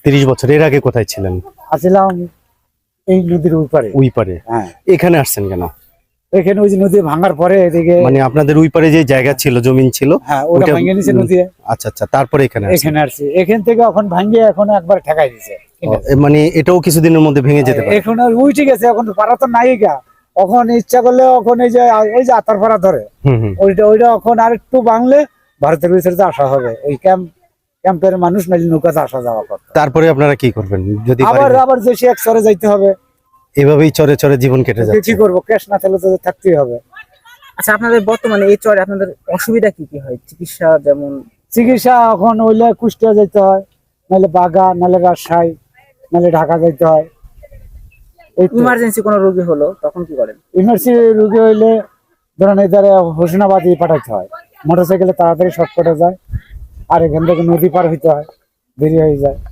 30 বছর। এর আগে কোথায় ছিলেন? আসলাম এই নদীর ওই পারে। হ্যাঁ, এখানে আসছেন কেন? এখানে ওই যে নদী ভাঙার পরে এদিকে মানে আপনাদের ওই পারে যে জায়গা ছিল, জমিন ছিল, হ্যাঁ ওটা ওইটা ভেঙে নিছে নদী। আচ্ছা আচ্ছা, তারপরে এখানে আসছেন। এখানে আসছি, এখান থেকে এখন ভাঙিয়ে এখন একবার ঠেকাই দিছে। মানে এটাও কিছুদিনের মধ্যে ভেঙে যেতে পারে। এখন আর উঠে গেছে, এখন পাড়া তো নাই গা। এখন ইচ্ছা করলে এখন ওই যে আতার পাড়া ধরে হুম হুম। ওইটা এখন আর একটু বাংলে ভারতের ভিতরে আসা হবে। ওই ক্যাম্পের মানুষ নাইলে নৌকাতে আসা যাওয়া করতে। তারপরে আপনারা কি করবেন যদি আবার যে সে এক চরে যাইতে হবে। এভাবেই চরে চরে জীবন কেটে কি যাচ্ছে? করবো, ক্যাশ না থাকলে তো থাকতেই হবে। আচ্ছা, আপনাদের বর্তমানে এই চরে আপনাদের অসুবিধা কি কি হয়? চিকিৎসা যেমন চিকিৎসা এখন হইলে কুষ্টিয়া যাইতে হয়, নাহলে বাগা, নাহলে রাজশাহী, নাহলে ঢাকা যাইতে হয়। ইমার্জেন্সি কোনো রোগী হলো তখন কি করেন? ইমার্জেন্সি রোগী হইলে ধরেন এই ধারে হোসেনাবাদী পাঠাইতে হয়, মোটরসাইকেলে তাড়াতাড়ি শর্টকাটে যায়। আর এখান থেকে নদী পার হইতে হয়, দেরি হয়ে যায়।